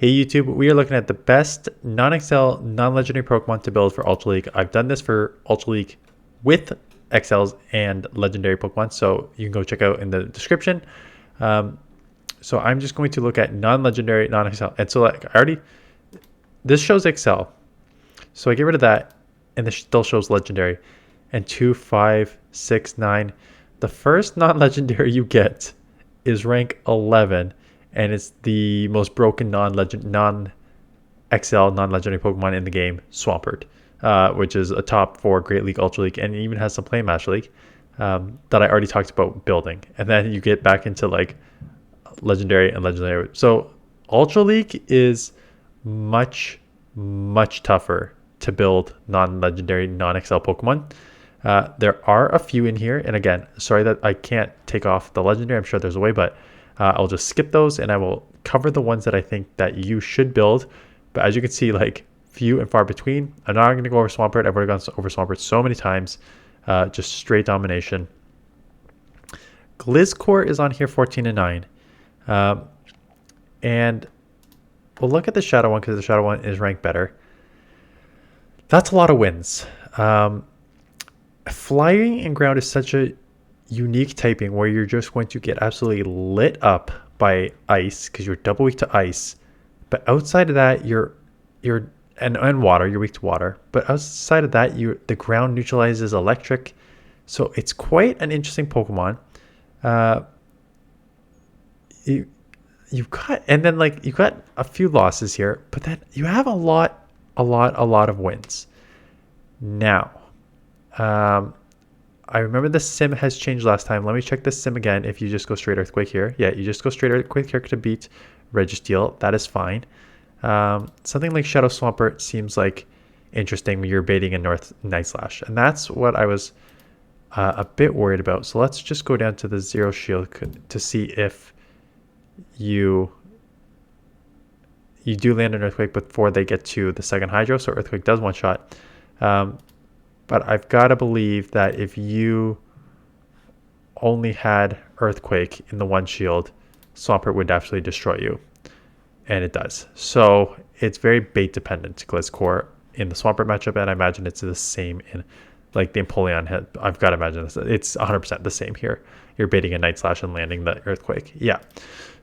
Hey YouTube, we are looking at the best non-XL, non-legendary Pokemon to build for Ultra League. I've done this for Ultra League with XLs and legendary Pokemon, so you can go check out in the description. So I'm just going to look at non-legendary, non-XL. And so like this shows XL. So I get rid of that, and this still shows legendary. And 2, 5, 6, 9. The first non-legendary you get is rank 11. And it's the most broken non-XL, non-legendary Pokemon in the game, Swampert, which is a top 4 Great League, Ultra League, and it even has some play match league that I already talked about building. And then you get back into like legendary and legendary. So Ultra League is much, much tougher to build non-legendary, non-XL Pokemon. There are a few in here, and again, sorry that I can't take off the legendary. I'm sure there's a way, but I'll just skip those and I will cover the ones that I think that you should build. But as you can see, like few and far between. I'm not going to go over Swampert. I've already gone over Swampert so many times. Just straight domination. Gliscor is on here 14 and 9. And we'll look at the Shadow one because the Shadow one is ranked better. That's a lot of wins. Flying and ground is such a unique typing where you're just going to get absolutely lit up by ice because you're double weak to ice, but outside of that you're water, you're weak to water, but outside of that the ground neutralizes electric, so it's quite an interesting Pokemon. You've got a few losses here, but then you have a lot of wins. Now I remember the sim has changed last time. Let me check this sim again. If you just go straight Earthquake here. Yeah, you just go straight Earthquake here to beat Registeel. That is fine. Something like Shadow Swampert seems like interesting when you're baiting a North Night Slash. And that's what I was a bit worried about. So let's just go down to the Zero Shield to see if you do land an Earthquake before they get to the second Hydro. So Earthquake does one shot. But I've got to believe that if you only had Earthquake in the one shield, Swampert would actually destroy you. And it does. So it's very bait dependent, Gliscor, in the Swampert matchup. And I imagine it's the same in like the Empoleon head. I've got to imagine this. It's 100% the same here. You're baiting a Night Slash and landing the Earthquake. Yeah.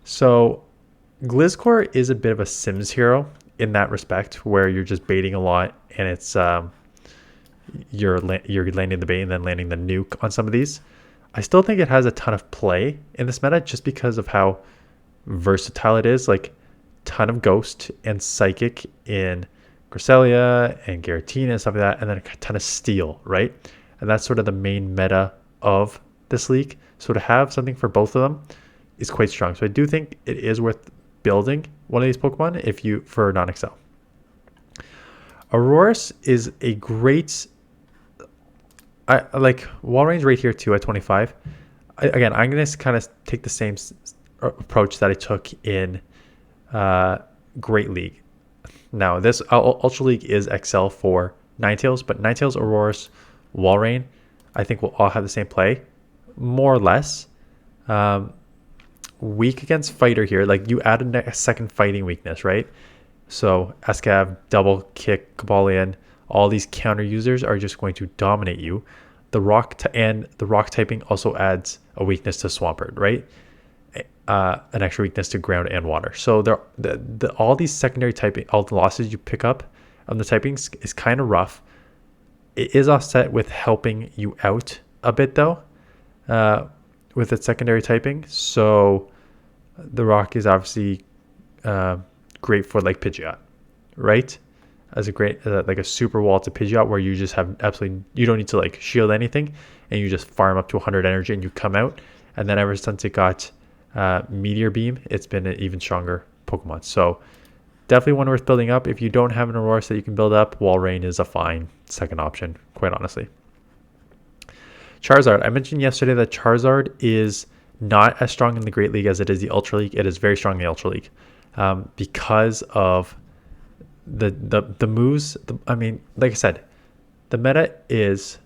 So Gliscor is a bit of a Sims hero in that respect, where you're just baiting a lot and it's... you're landing the bait and then landing the nuke on some of these. I still think it has a ton of play in this meta just because of how versatile it is. Like ton of Ghost and Psychic in Cresselia and Giratina and stuff like that, and then a ton of Steel, right? And that's sort of the main meta of this league. So to have something for both of them is quite strong. So I do think it is worth building one of these Pokemon for non-XL. Aurorus is a great... I like Walreign's right here too at 25. Again, I'm going to kind of take the same approach that I took in Great League. Now, this Ultra League is XL for Ninetales, but Ninetales, Aurorus, Walrein, I think will all have the same play, more or less. Weak against Fighter here. Like you added a second fighting weakness, right? So Escav, Double Kick, Kabalion, all these counter users are just going to dominate you. The rock typing also adds a weakness to Swampert, right? An extra weakness to ground and water. So all these secondary typing, all the losses you pick up on the typings is kind of rough. It is offset with helping you out a bit though, with its secondary typing. So the rock is obviously great for like Pidgeot, right? As a great like a super wall to Pidgeot where you just have you don't need to like shield anything and you just farm up to 100 energy and you come out. And then ever since it got Meteor Beam, it's been an even stronger Pokemon. So definitely one worth building up. If you don't have an Aurorus that you can build up, Walrein is a fine second option, quite honestly. Charizard. I mentioned yesterday that Charizard is not as strong in the Great League as it is the Ultra League. It is very strong in the Ultra League because of the moves. I mean, like I said, the meta is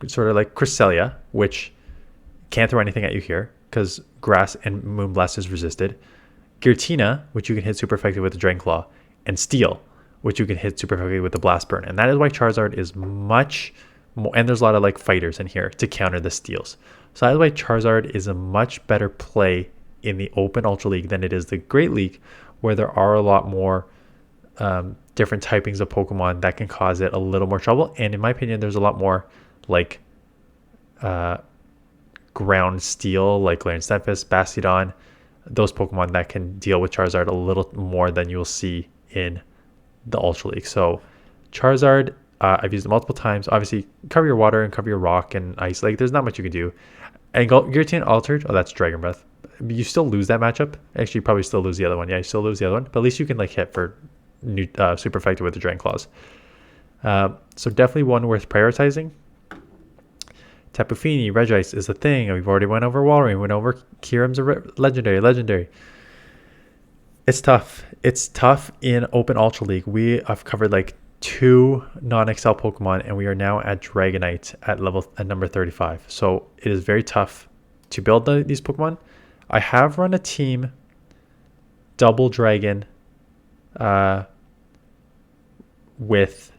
sort of like Cresselia, which can't throw anything at you here because Grass and Moonblast is resisted. Giratina, which you can hit super effectively with the Dragon Claw, and Steel, which you can hit super effectively with the Blast Burn. And that is why Charizard is much more, and there's a lot of like fighters in here to counter the Steels. So that is why Charizard is a much better play in the Open Ultra League than it is the Great League, where there are a lot more different typings of Pokemon that can cause it a little more trouble. And in my opinion, there's a lot more like ground steel, like Galarian Stunfisk, Bastiodon, those Pokemon that can deal with Charizard a little more than you'll see in the Ultra League. So Charizard, I've used it multiple times. Obviously, cover your water and cover your rock and ice. Like, there's not much you can do. And Giratina Altered, oh, that's Dragon Breath. You still lose that matchup. Actually, you probably still lose the other one. Yeah, you still lose the other one. But at least you can like hit for super effective with the Dragon Claws. So definitely one worth prioritizing. Tapu Fini, Regice is a thing. We've already went over Walrein, went over Kyurem's legendary. It's tough. It's tough in Open Ultra League. We have covered like 2 non-XL Pokemon, and we are now at Dragonite at number 35. So it is very tough to build these Pokemon. I have run a team double Dragon with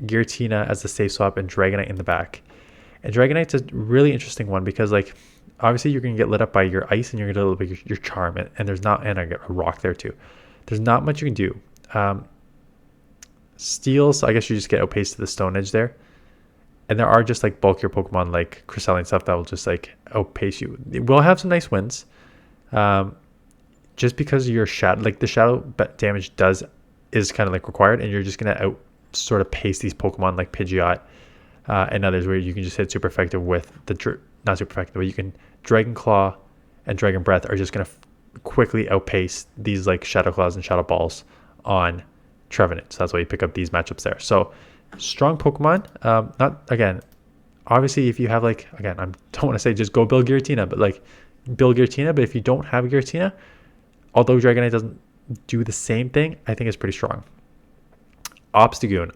Giratina as the safe swap and Dragonite in the back. And Dragonite's a really interesting one because, like, obviously you're going to get lit up by your ice and you're going to get lit up by your charm, and there's not, and I get a rock there too. There's not much you can do. Steals, I guess you just get outpaced to the Stone Edge there. And there are just like bulkier Pokemon like Cresselia stuff that will just like outpace you. It will have some nice wins. Just because your shadow, like the shadow damage is kind of like required, and you're just going to sort of pace these Pokemon like Pidgeot and others where you can just hit super effective with the, not super effective, but you can Dragon Claw and Dragon Breath are just going to quickly outpace these like Shadow Claws and Shadow Balls on Trevenant. So that's why you pick up these matchups there. So strong Pokemon. Not, again, obviously if you have like, again, I don't want to say just go build Giratina, but like build Giratina. But if you don't have Giratina, although Dragonite doesn't do the same thing, I think it's pretty strong. Obstagoon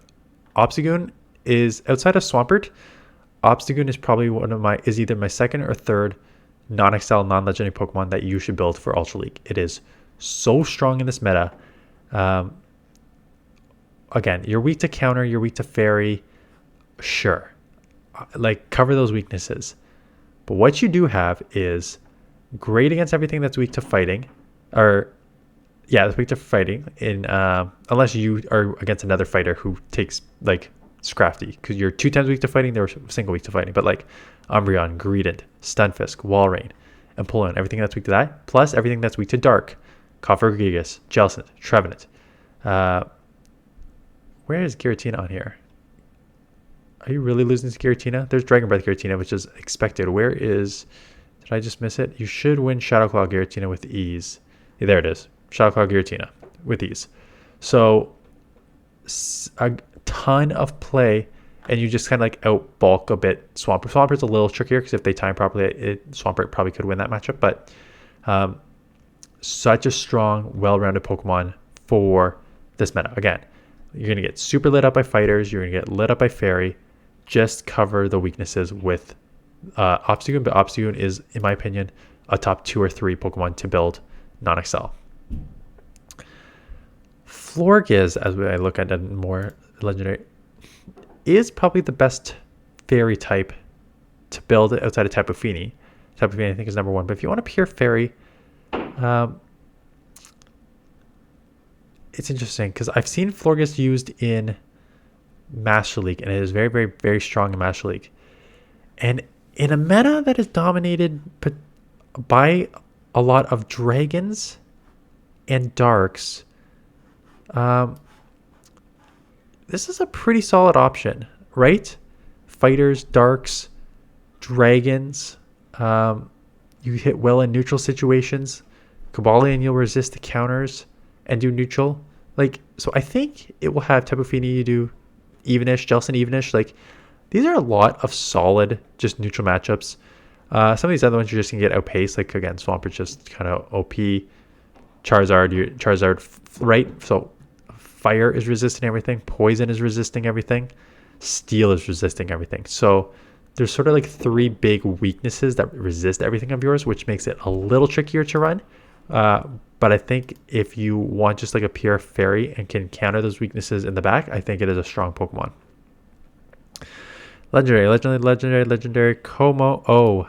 is, outside of Swampert, Obstagoon is probably is either my second or third non-XL, non-legendary Pokemon that you should build for Ultra League. It is so strong in this meta. Again, you're weak to counter, you're weak to fairy, sure. Like, cover those weaknesses. But what you do have is great against everything that's weak to fighting, that's weak to fighting, unless you are against another fighter who takes like Scrafty, because you're 2 times weak to fighting, they're single weak to fighting. But like Umbreon, Greedent, Stunfisk, Walrein, and Empoleon, everything that's weak to that, plus everything that's weak to Dark, Cofagrigus, Jellicent, Trevenant. Where is Giratina on here? Are you really losing to Giratina? There's Dragon Breath Giratina, which is expected. Where is... Did I just miss it? You should win Shadow Claw Giratina with ease. Yeah, there it is. Shadow Claw Giratina with ease. So, a ton of play, and you just kind of like outbulk a bit Swampert. Swampert's a little trickier because if they time properly, Swampert probably could win that matchup. But such a strong, well-rounded Pokemon for this meta. Again, you're going to get super lit up by fighters. You're going to get lit up by fairy. Just cover the weaknesses with Obstagoon. But Obstagoon is, in my opinion, a top 2 or 3 Pokemon to build non-XL. Florges, as I look at it more legendary, is probably the best fairy type to build outside of Tapu Fini. Tapu Fini, I think, is number 1. But if you want a pure fairy, it's interesting because I've seen Florges used in Master League, and it is very, very, very strong in Master League. And in a meta that is dominated by a lot of dragons and darks, this is a pretty solid option, right? Fighters, darks, dragons. You hit well in neutral situations. Cobalion, you'll resist the counters and do neutral. Like, so I think it will have Tapu Fini, you do evenish, Jellicent evenish. Like, these are a lot of solid, just neutral matchups. Some of these other ones you're just going to get outpaced. Like, again, Swampert's just kind of OP. Charizard, right? So, fire is resisting everything. Poison is resisting everything. Steel is resisting everything. So, there's sort of like 3 big weaknesses that resist everything of yours, which makes it a little trickier to run. But I think if you want just like a pure fairy and can counter those weaknesses in the back, I think it is a strong Pokemon. Legendary Kommo-O.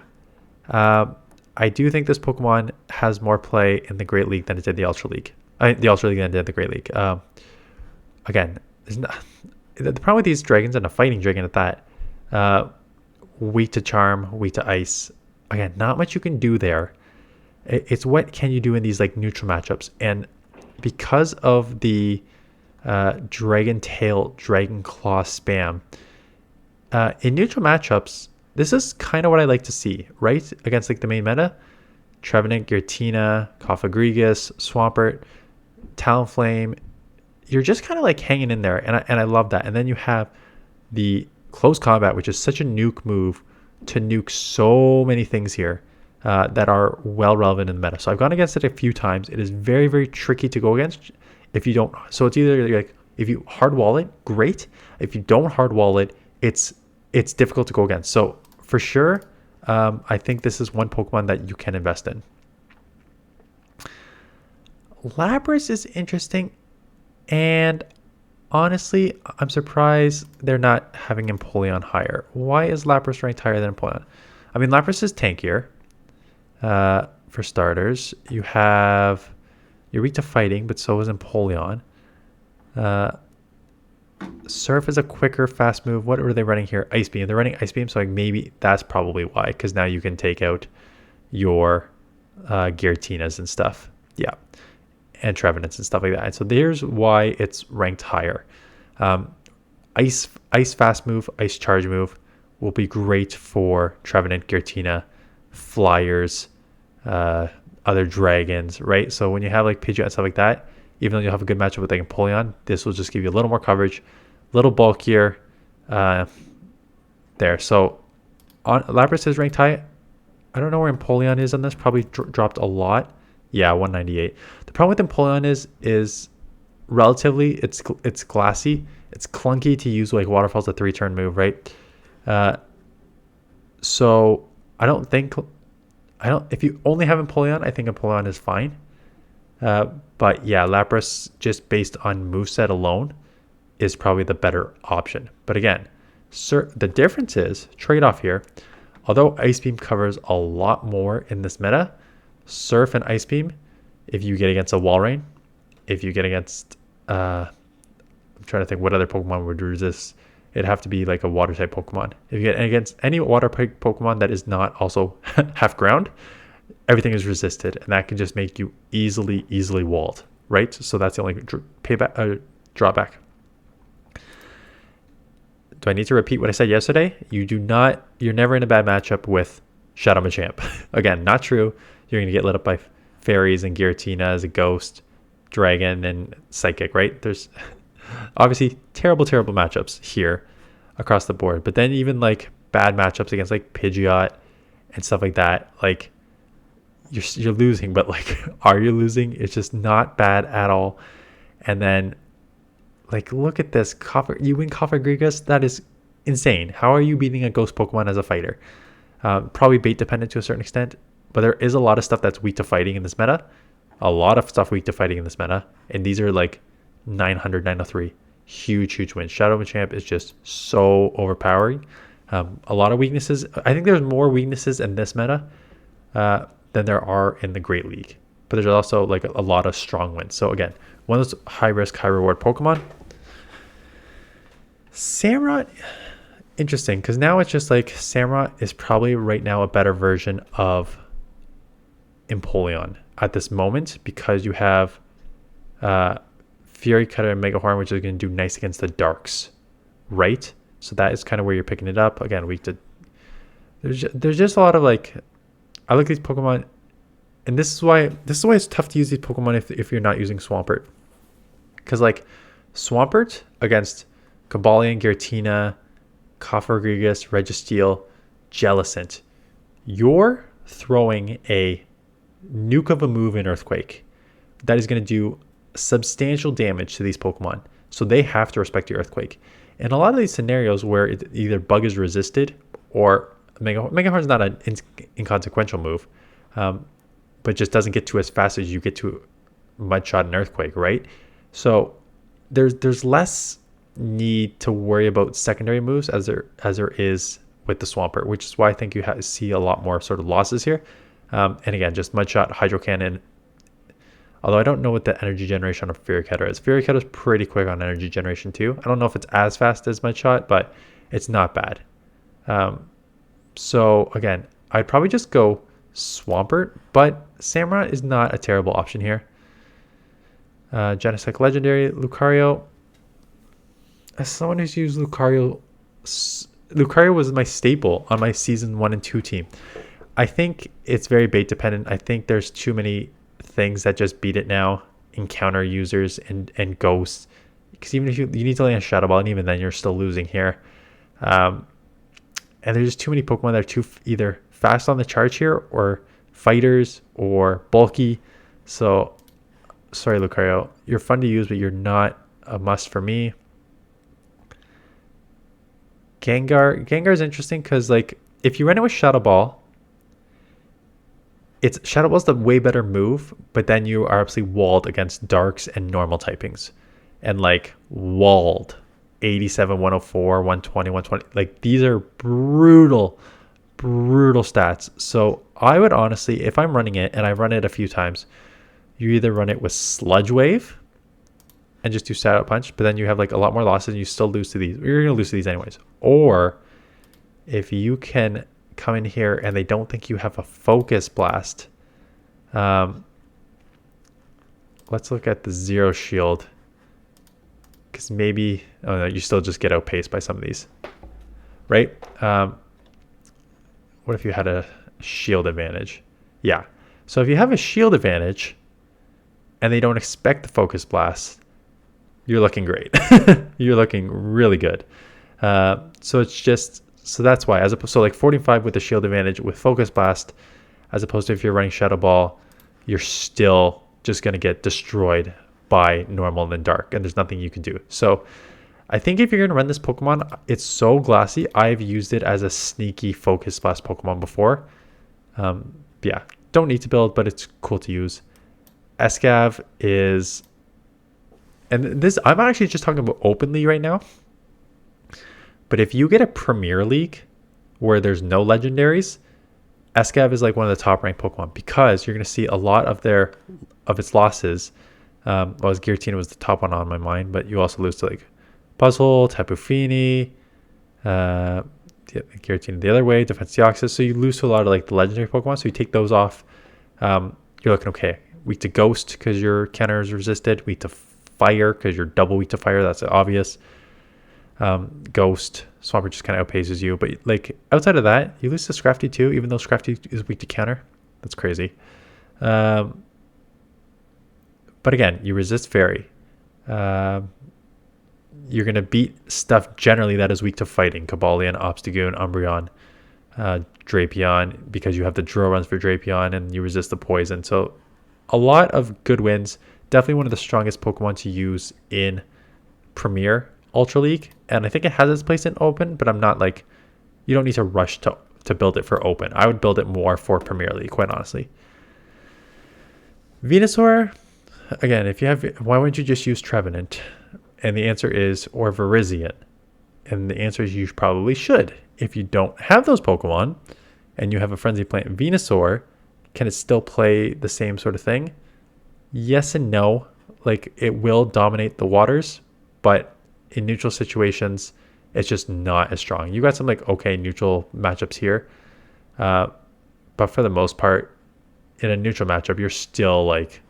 I do think this Pokemon has more play in the Great League than it did the Ultra League. The Ultra League than it did the Great League. Again, the problem with these dragons, and a fighting dragon at that, weak to charm, weak to ice. Again, not much you can do there. It's what can you do in these like neutral matchups. And because of the Dragon Tail, Dragon Claw spam, in neutral matchups, this is kind of what I like to see, right? Against like the main meta, Trevenant, Giratina, Cofagrigus, Swampert, Talonflame. You're just kind of like hanging in there, and I love that. And then you have the close combat, which is such a nuke move to nuke so many things here that are well relevant in the meta. So I've gone against it a few times. It is very, very tricky to go against if you don't. So it's either like if you hard wall it, great. If you don't hard wall it, it's difficult to go against. So for sure, I think this is one Pokemon that you can invest in. Lapras is interesting, and honestly, I'm surprised they're not having Empoleon higher. Why is Lapras ranked higher than Empoleon? I mean, Lapras is tankier, for starters. You're weak to fighting, but so is Empoleon. Surf is a quicker, fast move. What are they running here? Ice Beam. They're running Ice Beam, so like maybe that's probably why, because now you can take out your Giratinas and stuff. Yeah. And Trevenants and stuff like that. And so there's why it's ranked higher. Ice fast move, ice charge move will be great for Trevenant, Giratina, Flyers, other dragons, right? So when you have like Pidgeot and stuff like that, even though you'll have a good matchup with like Empoleon, this will just give you a little more coverage, a little bulkier there. So Lapras is ranked high. I don't know where Empoleon is on this. Probably dropped a lot. Yeah, 198. The problem with Empoleon is relatively it's glassy. It's clunky to use like Waterfall's a 3-turn move, right? So if you only have Empoleon, I think Empoleon is fine. But yeah, Lapras, just based on moveset alone, is probably the better option. But again, the difference is, trade-off here, although Ice Beam covers a lot more in this meta, Surf and Ice Beam, if you get against a Walrein, if you get against, I'm trying to think what other Pokemon would resist. It'd have to be like a water-type Pokemon. If you get against any water-type Pokemon that is not also half ground, everything is resisted, and that can just make you easily walled, right? So that's the only drawback. Do I need to repeat what I said yesterday? You're never in a bad matchup with Shadow Machamp. Again, not true. You're going to get lit up by fairies and Giratina as a ghost, dragon, and psychic, right? There's obviously terrible matchups here across the board. But then even like bad matchups against like Pidgeot and stuff like that, like you're losing, but like, are you losing? It's just not bad at all. And then like, look at this. You win Cofagrigus? That is insane. How are you beating a ghost Pokemon as a fighter? Probably bait dependent to a certain extent, but there is a lot of stuff that's weak to fighting in this meta. A lot of stuff weak to fighting in this meta. And these are like 900, 903. Huge wins. Shadow Machamp is just so overpowering. A lot of weaknesses. I think there's more weaknesses in this meta than there are in the Great League. But there's also like a lot of strong wins. So again, one of those high risk, high reward Pokemon. Samurott, interesting, because now it's just like Samurott is probably right now a better version of Empoleon at this moment, because you have Fury Cutter and Mega Horn, which is going to do nice against the darks, right? So that is kind of where you're picking it up. Again, weak to. There's just a lot of like, I look at these Pokemon, and this is why it's tough to use these Pokemon if you're not using Swampert, because like Swampert against Cobalion, Giratina, Cofagrigus, Registeel, Jellicent, you're throwing a nuke of a move in Earthquake that is going to do substantial damage to these Pokemon. So they have to respect your Earthquake. In a lot of these scenarios where either Bug is resisted or Mega Horn's not an inconsequential move, but but just doesn't get to as fast as you get to Mud Shot and Earthquake, right? So there's less need to worry about secondary moves as there is with the Swampert, which is why I think you see a lot more sort of losses here. And again, just Mud Shot, Hydro Cannon. Although I don't know what the energy generation of Fury Cutter is. Fury Cutter is pretty quick on energy generation too. I don't know if it's as fast as Mud Shot, but it's not bad. So again, I'd probably just go Swampert, but Samurott is not a terrible option here. Genesect Legendary, Lucario. As someone who's used Lucario was my staple on my season 1 and 2 team. I think it's very bait dependent. I think there's too many things that just beat it now. Encounter users and ghosts. Because even if you need to land a Shadow Ball, and even then you're still losing here. And there's just too many Pokemon that are too either fast on the charge here, or fighters, or bulky. So, sorry Lucario, you're fun to use, but you're not a must for me. Gengar is interesting because, like, if you run it with Shadow Ball, Shadow Ball's the way better move, but then you are absolutely walled against darks and normal typings, and like walled 87, 104, 120, 120. Like, these are brutal stats. So I would honestly, if I'm running it, and I run it a few times, you either run it with Sludge Wave and just do Shadow Punch, but then you have like a lot more losses and you still lose to these. You're going to lose to these anyways. Or if you can come in here and they don't think you have a Focus Blast, let's look at the Zero Shield, because maybe, oh no, you still just get outpaced by some of these, right? What if you had a shield advantage? Yeah. So if you have a shield advantage and they don't expect the Focus Blast, you're looking great. You're looking really good. So that's why, so like 45 with the shield advantage with Focus Blast, as opposed to if you're running Shadow Ball, you're still just going to get destroyed by normal and dark, and there's nothing you can do. So I think if you're going to run this Pokemon, it's so glassy. I've used it as a sneaky Focus Blast Pokemon before. Yeah, don't need to build, but it's cool to use. Escav is, and this, I'm actually just talking about openly right now, but if you get a Premier League where there's no legendaries, Escav is like one of the top ranked Pokemon, because you're going to see a lot of its losses. Giratina was the top one on my mind, but you also lose to like Puzzle, Tapu Fini, Giratina the other way, Defense Deoxys. So you lose to a lot of like the legendary Pokemon. So you take those off. You're looking okay. Weak to Ghost because your counter is resisted. Weak to Fire because you're double weak to Fire. That's obvious. Ghost, Swampert just kind of outpaces you. But like outside of that, you lose to Scrafty too, even though Scrafty is weak to counter. That's crazy. But again, you resist Fairy. You're going to beat stuff generally that is weak to fighting. Cobalion, Obstagoon, Umbreon, Drapion, because you have the draw runs for Drapion and you resist the poison. So a lot of good wins. Definitely one of the strongest Pokemon to use in Premier Ultra League. And I think it has its place in Open, but I'm not like, you don't need to rush to build it for Open. I would build it more for Premier League, quite honestly. Venusaur, again, why wouldn't you just use Trevenant? And the answer is, or Virizion. And the answer is you probably should. If you don't have those Pokemon and you have a Frenzy Plant Venusaur, can it still play the same sort of thing? Yes and no. Like, it will dominate the waters, but in neutral situations, it's just not as strong. You got some like okay neutral matchups here. But for the most part, in a neutral matchup, you're still like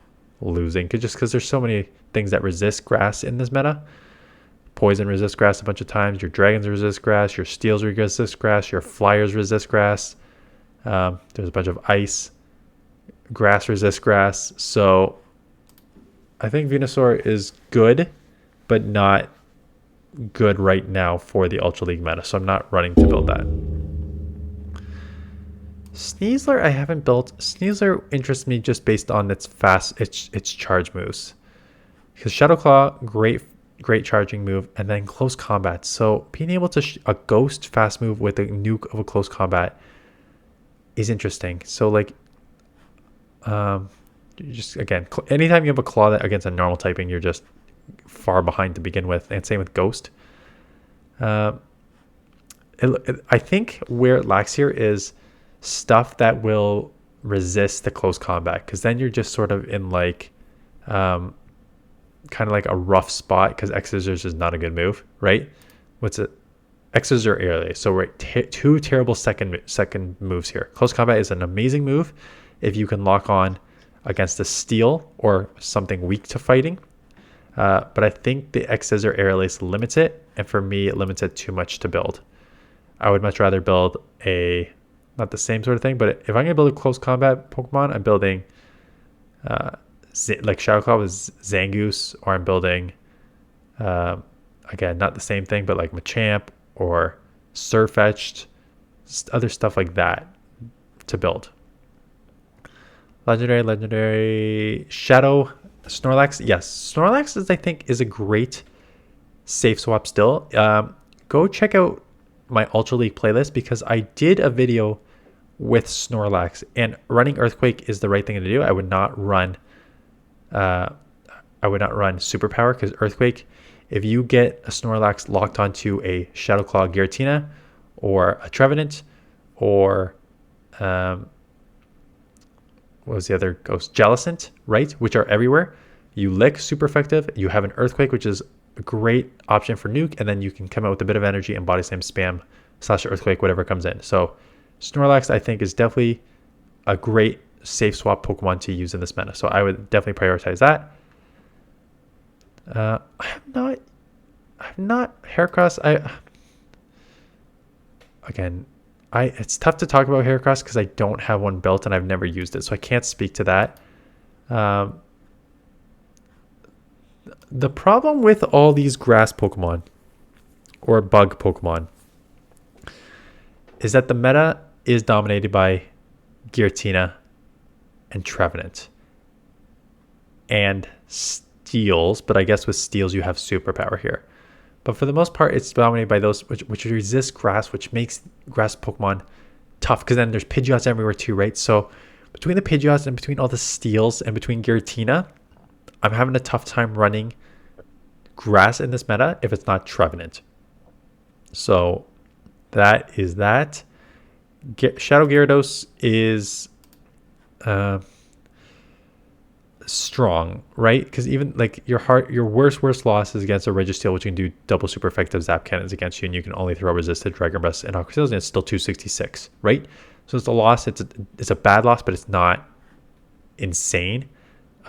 losing because there's so many things that resist grass in this meta. Poison resists grass a bunch of times. Your dragons resist grass. Your steels resist grass. Your flyers resist grass. There's a bunch of ice. Grass resists grass. So I think Venusaur is good, but not good right now for the Ultra League meta. So I'm not running to build that. Sneasler I haven't built. Sneasler interests me just based on its charge moves. Because Shadow Claw, great charging move, and then close combat. So being able to a ghost fast move with a nuke of a close combat is interesting. So like you just, again, anytime you have a claw that against a normal typing, you're just far behind to begin with. And same with ghost. I think where it lacks here is stuff that will resist the close combat, because then you're just sort of in like kind of like a rough spot, because X Scissors is not a good move, right? What's it? X Scissors or Airlay. So we're two terrible second moves here. Close combat is an amazing move if you can lock on against a steel or something weak to fighting. But I think the X Scissor Airlay limits it, and for me, it limits it too much to build. I would much rather build not the same sort of thing, but if I'm going to build a close combat Pokemon, I'm building like Shadow Claw with Zangoose, or I'm building, again, not the same thing, but like Machamp or Sirfetchd, other stuff like that to build. Legendary, Shadow Snorlax. Yes, Snorlax I think is a great safe swap still. Go check out my Ultra League playlist, because I did a video with Snorlax, and running Earthquake is the right thing to do. I would not run Superpower, because Earthquake, if you get a Snorlax locked onto a Shadow Claw Giratina or a Trevenant, or what was the other ghost? Jellicent, right? Which are everywhere. You lick, super effective. You have an Earthquake, which is a great option for nuke, and then you can come out with a bit of energy and body slam spam / Earthquake, whatever comes in. So Snorlax, I think, is definitely a great safe swap Pokemon to use in this meta. So I would definitely prioritize that. I'm not Heracross. It's tough to talk about Heracross because I don't have one built and I've never used it, so I can't speak to that. The problem with all these grass Pokemon or bug Pokemon is that the meta is dominated by Giratina and Trevenant and Steels, but I guess with Steels you have superpower here. But for the most part, it's dominated by those which resist grass, which makes grass Pokemon tough, because then there's Pidgeots everywhere too, right? So between the Pidgeots and between all the Steels and between Giratina, I'm having a tough time running grass in this meta if it's not Trevenant. So that is that. Shadow Gyarados is strong, right? Because even like your worst loss is against a Registeel, which can do double super effective zap cannons against you, and you can only throw resisted Dragon Breath and Aqua Seals, and it's still 266, right? So it's a loss. It's a bad loss, but it's not insane.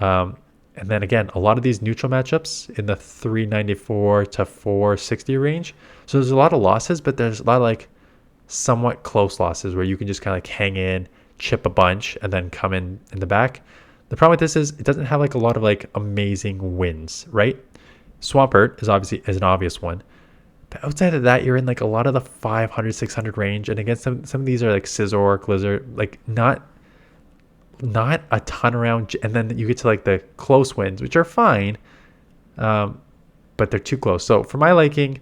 And then again, a lot of these neutral matchups in the 394 to 460 range. So there's a lot of losses, but there's a lot of like somewhat close losses where you can just kind of like hang in, chip a bunch, and then come in the back. The problem with this is it doesn't have like a lot of like amazing wins, right? Swampert is an obvious one. But outside of that, you're in like a lot of the 500, 600 range. And against some of these are like Scizor, Blizzard, like not a ton around. And then you get to like the close wins, which are fine, but they're too close. So for my liking,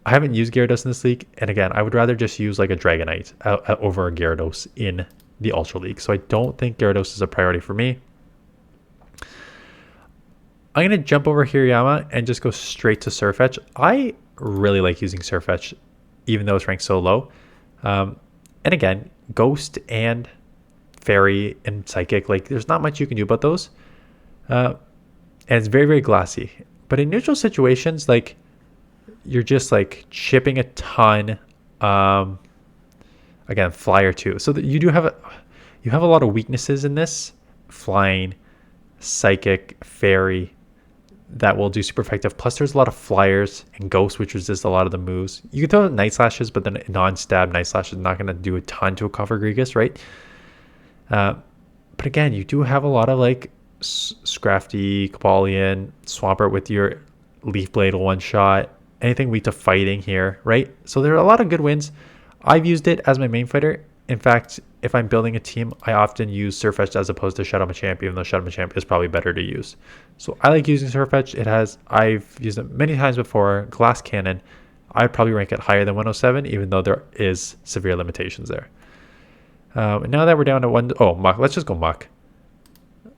I haven't used Gyarados in this league. And again, I would rather just use like a Dragonite over a Gyarados in the Ultra League. So I don't think Gyarados is a priority for me. I'm going to jump over Hirayama and just go straight to Sirfetchd. I really like using Sirfetchd, even though it's ranked so low. And again, Ghost and Fairy and Psychic, like there's not much you can do about those. And it's very, very glassy. But in neutral situations, like you're just like chipping a ton. Again, Flyer too. So that you have a lot of weaknesses in this. Flying, Psychic, Fairy, that will do super effective. Plus there's a lot of Flyers and Ghosts, which resist a lot of the moves. You can throw Night Slashes, but then non-stab Night Slash is not going to do a ton to a Cofagrigus, right? But again, you do have a lot of like Scrafty, Cobalion, Swampert with your Leaf Blade one shot, anything weak to fighting here, right? So there are a lot of good wins. I've used it as my main fighter. In fact, if I'm building a team, I often use Sirfetchd as opposed to Shadow Machamp, even though Shadow Machamp is probably better to use. So I like using Sirfetchd. I've used it many times before. Glass Cannon, I'd probably rank it higher than 107, even though there is severe limitations there. And now that we're down to Muk. Let's just go Muk.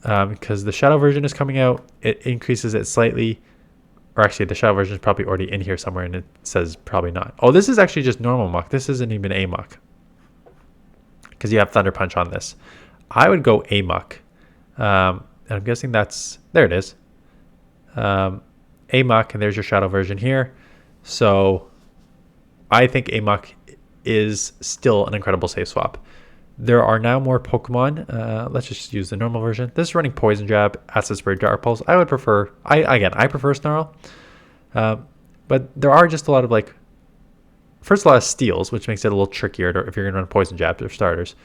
because the shadow version is coming out. It increases it slightly. Or actually, the shadow version is probably already in here somewhere, and it says probably not. Oh, this is actually just normal Muk. This isn't even a Muk. Because you have Thunder Punch on this. I would go a Muk. And I'm guessing that's... There it is. A Muk, and there's your shadow version here. So I think a Muk is still an incredible safe swap. There are now more Pokemon. Let's just use the normal version. This is running Poison Jab, Acid Spray, Dark Pulse. I would prefer... I prefer Snarl. But there are just a lot of like... First, a lot of steals, which makes it a little trickier if you're going to run Poison Jab for starters.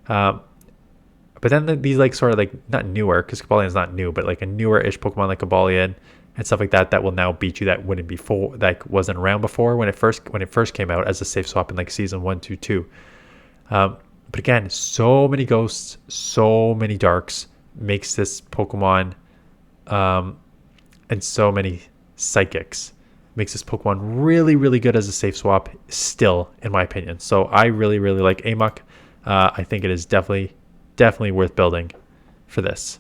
But then these like sort of like... Not newer, because Cobalion is not new, but like a newer-ish Pokemon like Cobalion and stuff like that will now beat you that wouldn't before, that wasn't around before when it first came out as a safe swap in like season 1, 2, 2. But again, so many ghosts, so many darks makes this Pokemon, and so many psychics makes this Pokemon really, really good as a safe swap still, in my opinion. So I really, really like Amok. I think it is definitely worth building for this.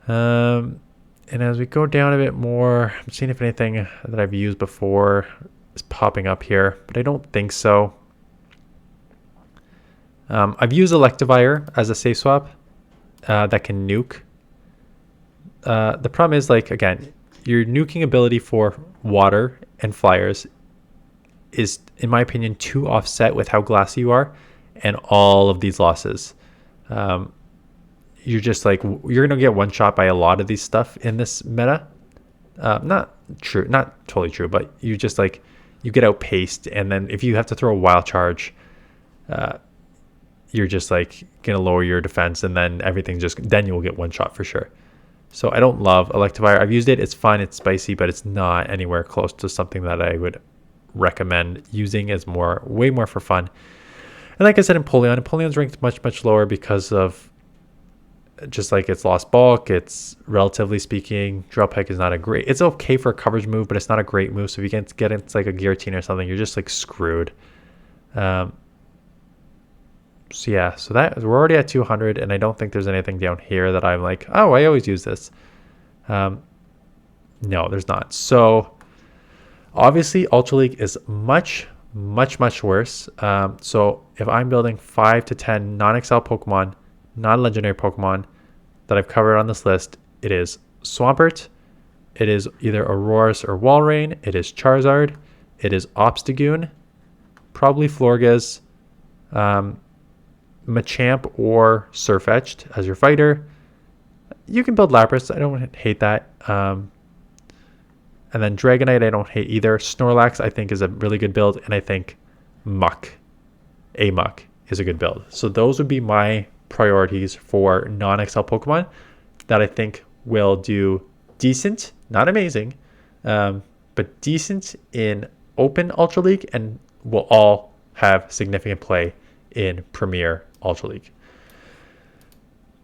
And as we go down a bit more, I'm seeing if anything that I've used before is popping up here, but I don't think so. I've used Electrivire as a safe swap that can nuke. The problem is, like, again, your nuking ability for water and flyers is, in my opinion, too offset with how glassy you are and all of these losses. You're just like, you're going to get one shot by a lot of these stuff in this meta. Not totally true, but you just like, you get outpaced, and then if you have to throw a wild charge, you're just like gonna lower your defense, and then then you will get one shot for sure. So I don't love Electivire. I've used it. It's fine. It's spicy, but it's not anywhere close to something that I would recommend using. As way more for fun. And like I said, Empoleon's ranked much lower because of just like its lost bulk. It's relatively speaking, Drill Peck is not a great. It's okay for a coverage move, but it's not a great move. So if you get into like a Guillotine or something, you're just like screwed. So yeah, so that we're already at 200, and I don't think there's anything down here that I'm like, oh, I always use this. No, there's not. So obviously Ultra League is much worse. So if I'm building 5 to 10 non-XL Pokemon, non-legendary Pokemon that I've covered on this list, it is Swampert, it is either Aurorus or Walrein, it is Charizard, it is Obstagoon, probably Florges, Machamp or Sirfetchd as your fighter. You can build Lapras. I don't hate that. And then Dragonite, I don't hate either. Snorlax, I think, is a really good build. And I think Muk is a good build. So those would be my priorities for non-XL Pokemon that I think will do decent, not amazing, but decent in Open Ultra League, and will all have significant play in Premier Ultra League.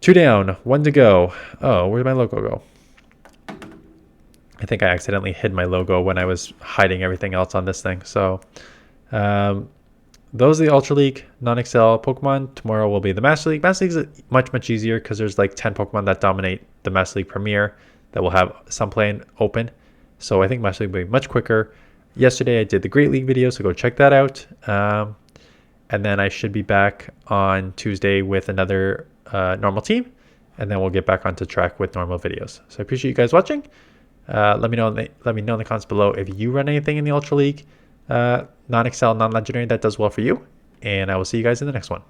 2 down, 1 to go. Oh, where'd my logo go? I think I accidentally hid my logo when I was hiding everything else on this thing. So those are the Ultra League non-XL Pokemon. Tomorrow will be the Master League. Master League is much easier because there's like 10 Pokemon that dominate the Master League Premier that will have some play in Open. So I think Master League will be much quicker. Yesterday I did the Great League video, so go check that out. And then I should be back on Tuesday with another normal team, and then we'll get back onto track with normal videos. So I appreciate you guys watching. Let me know in the comments below if you run anything in the Ultra League, non-XL, non-legendary that does well for you, and I will see you guys in the next one.